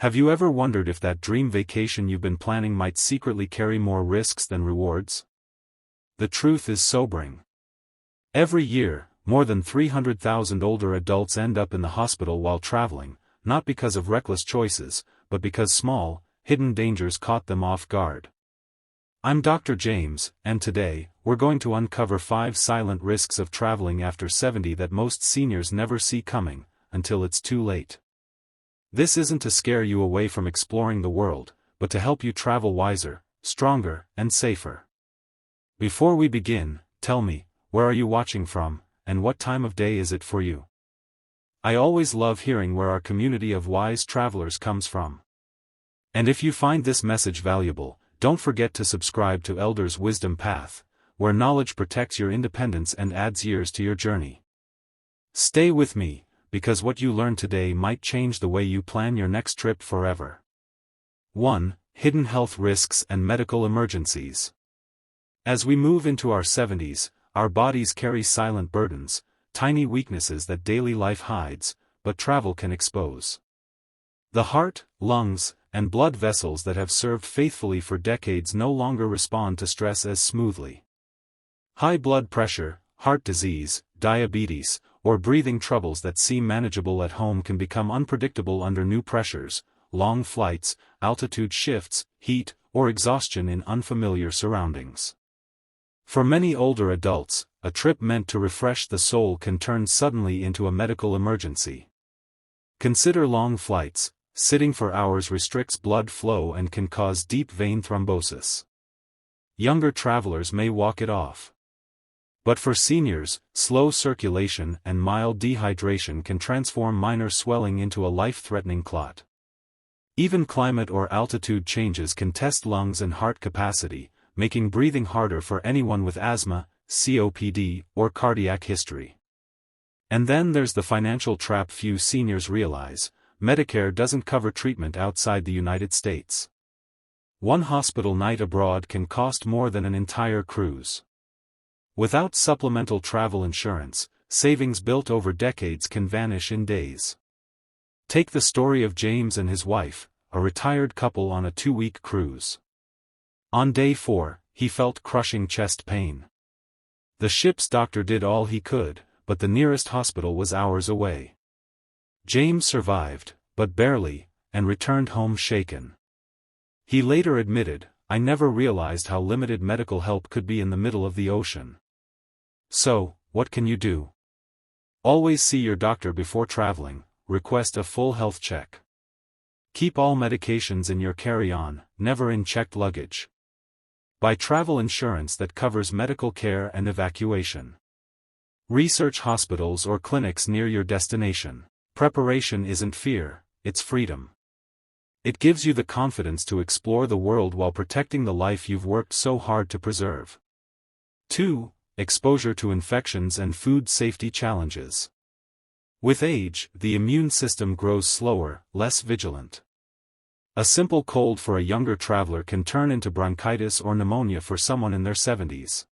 Have you ever wondered if that dream vacation you've been planning might secretly carry more risks than rewards? The truth is sobering. Every year, more than 300,000 older adults end up in the hospital while traveling, not because of reckless choices, but because small, hidden dangers caught them off guard. I'm Dr. James, and today, we're going to uncover 5 silent risks of traveling after 70 that most seniors never see coming, until it's too late. This isn't to scare you away from exploring the world, but to help you travel wiser, stronger, and safer. Before we begin, tell me, where are you watching from, and what time of day is it for you? I always love hearing where our community of wise travelers comes from. And if you find this message valuable, don't forget to subscribe to Elders Wisdom Path, where knowledge protects your independence and adds years to your journey. Stay with me, because what you learn today might change the way you plan your next trip forever. 1. Hidden health risks and medical emergencies. As we move into our 70s, our bodies carry silent burdens, tiny weaknesses that daily life hides, but travel can expose. The heart, lungs, and blood vessels that have served faithfully for decades no longer respond to stress as smoothly. High blood pressure, heart disease, diabetes, or breathing troubles that seem manageable at home can become unpredictable under new pressures, long flights, altitude shifts, heat, or exhaustion in unfamiliar surroundings. For many older adults, a trip meant to refresh the soul can turn suddenly into a medical emergency. Consider long flights. Sitting for hours restricts blood flow and can cause deep vein thrombosis. Younger travelers may walk it off. But for seniors, slow circulation and mild dehydration can transform minor swelling into a life-threatening clot. Even climate or altitude changes can test lungs and heart capacity, making breathing harder for anyone with asthma, COPD, or cardiac history. And then there's the financial trap few seniors realize. Medicare doesn't cover treatment outside the United States. One hospital night abroad can cost more than an entire cruise. Without supplemental travel insurance, savings built over decades can vanish in days. Take the story of James and his wife, a retired couple on a 2-week cruise. On day 4, he felt crushing chest pain. The ship's doctor did all he could, but the nearest hospital was hours away. James survived, but barely, and returned home shaken. He later admitted, "I never realized how limited medical help could be in the middle of the ocean." So, what can you do? Always see your doctor before traveling, request a full health check. Keep all medications in your carry-on, never in checked luggage. Buy travel insurance that covers medical care and evacuation. Research hospitals or clinics near your destination. Preparation isn't fear, it's freedom. It gives you the confidence to explore the world while protecting the life you've worked so hard to preserve. 2. Exposure to infections and food safety challenges. With age, the immune system grows slower, less vigilant. A simple cold for a younger traveler can turn into bronchitis or pneumonia for someone in their 70s.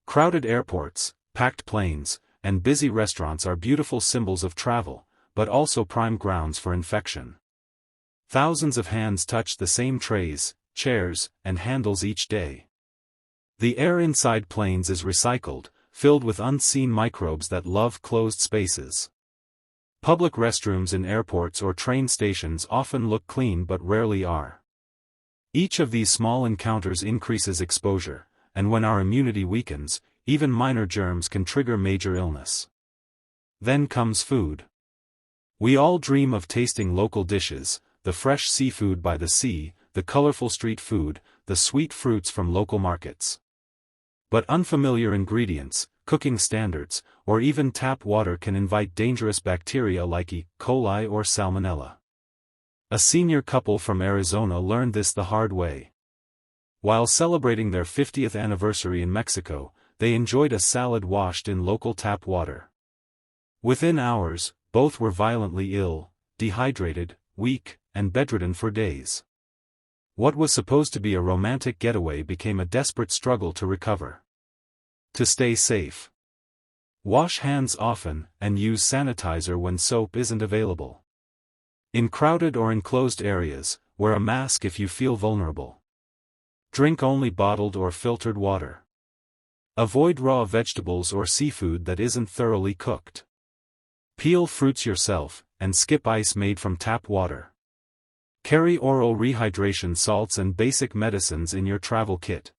Crowded airports, packed planes, and busy restaurants are beautiful symbols of travel, but also prime grounds for infection. Thousands of hands touch the same trays, chairs, and handles each day. The air inside planes is recycled, filled with unseen microbes that love closed spaces. Public restrooms in airports or train stations often look clean but rarely are. Each of these small encounters increases exposure, and when our immunity weakens, even minor germs can trigger major illness. Then comes food. We all dream of tasting local dishes, the fresh seafood by the sea, the colorful street food, the sweet fruits from local markets. But unfamiliar ingredients, cooking standards, or even tap water can invite dangerous bacteria like E. coli or Salmonella. A senior couple from Arizona learned this the hard way. While celebrating their 50th anniversary in Mexico, they enjoyed a salad washed in local tap water. Within hours, both were violently ill, dehydrated, weak, and bedridden for days. What was supposed to be a romantic getaway became a desperate struggle to recover. To stay safe, wash hands often, and use sanitizer when soap isn't available. In crowded or enclosed areas, wear a mask if you feel vulnerable. Drink only bottled or filtered water. Avoid raw vegetables or seafood that isn't thoroughly cooked. Peel fruits yourself, and skip ice made from tap water. Carry oral rehydration salts and basic medicines in your travel kit.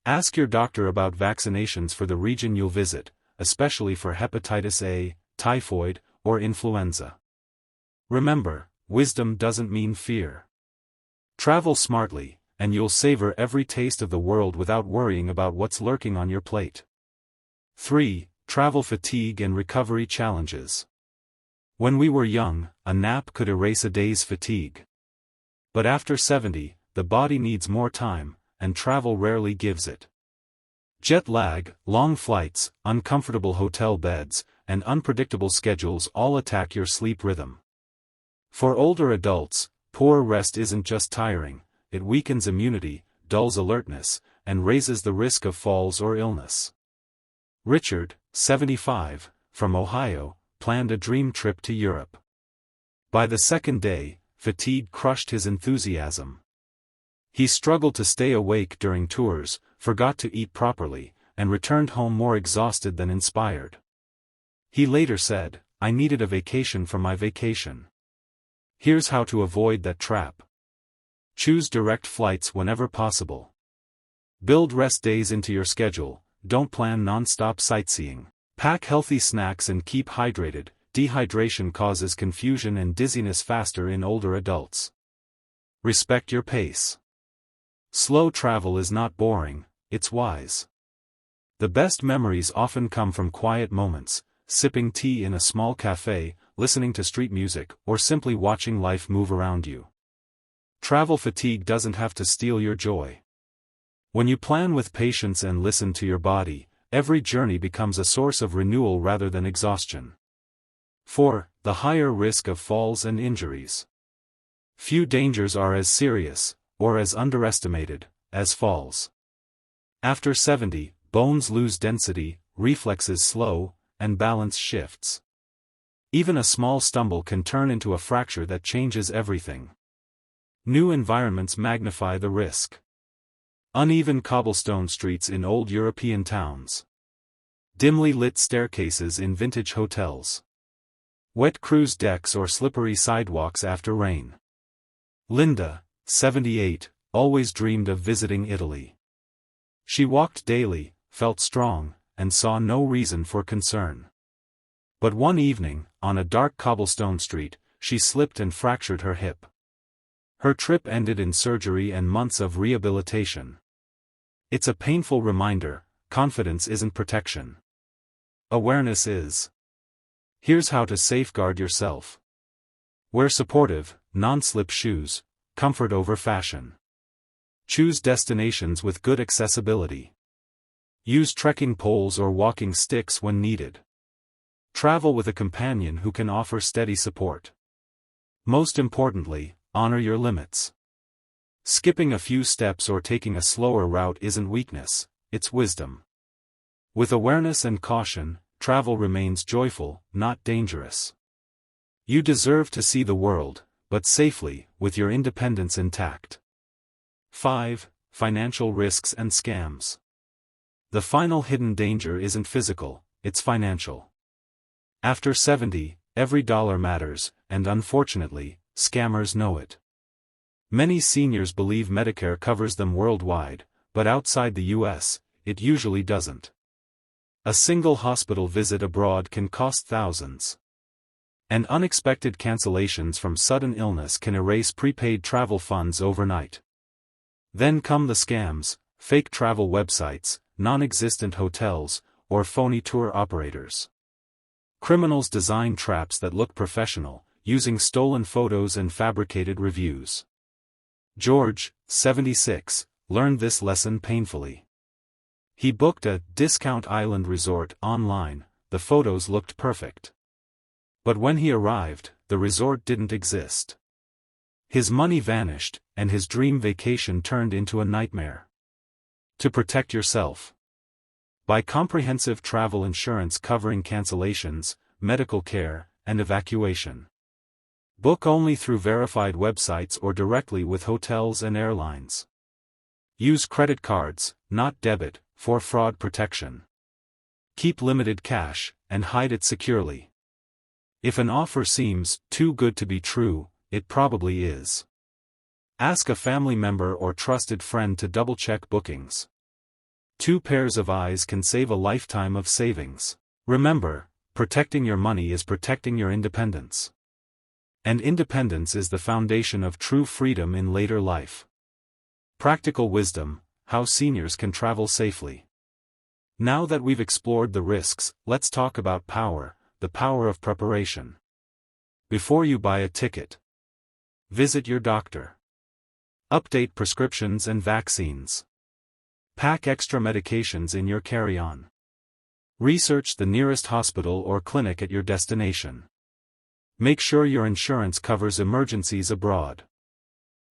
Ask your doctor about vaccinations for the region you'll visit, especially for hepatitis A, typhoid, or influenza. Remember, wisdom doesn't mean fear. Travel smartly, and you'll savor every taste of the world without worrying about what's lurking on your plate. 3. Travel fatigue and recovery challenges. When we were young, a nap could erase a day's fatigue. But after 70, the body needs more time, and travel rarely gives it. Jet lag, long flights, uncomfortable hotel beds, and unpredictable schedules all attack your sleep rhythm. For older adults, poor rest isn't just tiring, it weakens immunity, dulls alertness, and raises the risk of falls or illness. Richard, 75, from Ohio, planned a dream trip to Europe. By the second day, fatigue crushed his enthusiasm. He struggled to stay awake during tours, forgot to eat properly, and returned home more exhausted than inspired. He later said, "I needed a vacation from my vacation." Here's how to avoid that trap. Choose direct flights whenever possible. Build rest days into your schedule, don't plan non-stop sightseeing. Pack healthy snacks and keep hydrated. Dehydration causes confusion and dizziness faster in older adults. Respect your pace. Slow travel is not boring, it's wise. The best memories often come from quiet moments, sipping tea in a small cafe, listening to street music, or simply watching life move around you. Travel fatigue doesn't have to steal your joy. When you plan with patience and listen to your body, every journey becomes a source of renewal rather than exhaustion. 4. The higher risk of falls and injuries. Few dangers are as serious, or as underestimated, as falls. After 70, bones lose density, reflexes slow, and balance shifts. Even a small stumble can turn into a fracture that changes everything. New environments magnify the risk. Uneven cobblestone streets in old European towns. Dimly lit staircases in vintage hotels. Wet cruise decks or slippery sidewalks after rain. Linda, 78, always dreamed of visiting Italy. She walked daily, felt strong, and saw no reason for concern. But one evening, on a dark cobblestone street, she slipped and fractured her hip. Her trip ended in surgery and months of rehabilitation. It's a painful reminder, confidence isn't protection. Awareness is. Here's how to safeguard yourself. Wear supportive, non-slip shoes, comfort over fashion. Choose destinations with good accessibility. Use trekking poles or walking sticks when needed. Travel with a companion who can offer steady support. Most importantly, honor your limits. Skipping a few steps or taking a slower route isn't weakness, it's wisdom. With awareness and caution, travel remains joyful, not dangerous. You deserve to see the world, but safely, with your independence intact. 5. Financial risks and scams. The final hidden danger isn't physical, it's financial. After 70, every dollar matters, and unfortunately, scammers know it. Many seniors believe Medicare covers them worldwide, but outside the US, it usually doesn't. A single hospital visit abroad can cost thousands. And unexpected cancellations from sudden illness can erase prepaid travel funds overnight. Then come the scams, fake travel websites, non-existent hotels, or phony tour operators. Criminals design traps that look professional, using stolen photos and fabricated reviews. George, 76, learned this lesson painfully. He booked a discount island resort online. The photos looked perfect. But when he arrived, the resort didn't exist. His money vanished, and his dream vacation turned into a nightmare. To protect yourself. Buy comprehensive travel insurance covering cancellations, medical care, and evacuation. Book only through verified websites or directly with hotels and airlines. Use credit cards, not debit, for fraud protection. Keep limited cash, and hide it securely. If an offer seems too good to be true, it probably is. Ask a family member or trusted friend to double-check bookings. 2 pairs of eyes can save a lifetime of savings. Remember, protecting your money is protecting your independence. And independence is the foundation of true freedom in later life. Practical wisdom: how seniors can travel safely. Now that we've explored the risks, let's talk about power, the power of preparation. Before you buy a ticket, visit your doctor. Update prescriptions and vaccines. Pack extra medications in your carry-on. Research the nearest hospital or clinic at your destination. Make sure your insurance covers emergencies abroad.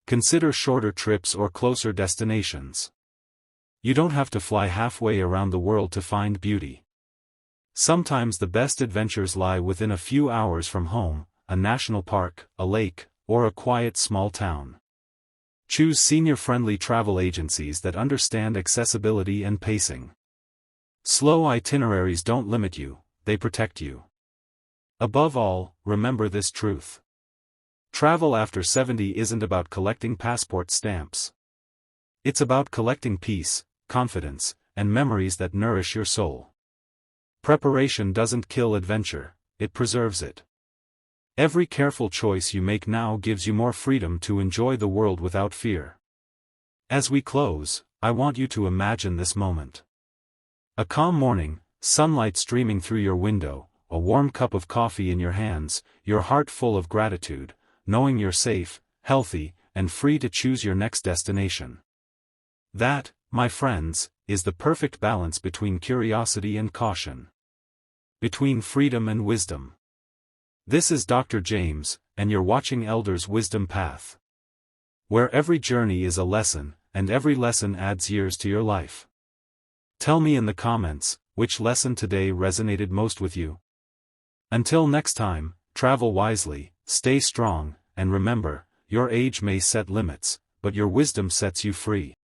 Consider shorter trips or closer destinations. You don't have to fly halfway around the world to find beauty. Sometimes the best adventures lie within a few hours from home, a national park, a lake, or a quiet small town. Choose senior-friendly travel agencies that understand accessibility and pacing. Slow itineraries don't limit you, they protect you. Above all, remember this truth. Travel after 70 isn't about collecting passport stamps. It's about collecting peace, confidence, and memories that nourish your soul. Preparation doesn't kill adventure, it preserves it. Every careful choice you make now gives you more freedom to enjoy the world without fear. As we close, I want you to imagine this moment. A calm morning, sunlight streaming through your window, a warm cup of coffee in your hands, your heart full of gratitude, knowing you're safe, healthy, and free to choose your next destination. That, my friends, is the perfect balance between curiosity and caution. Between freedom and wisdom. This is Dr. James, and you're watching Elders Wisdom Path, where every journey is a lesson, and every lesson adds years to your life. Tell me in the comments, which lesson today resonated most with you. Until next time, travel wisely, stay strong, and remember, your age may set limits, but your wisdom sets you free.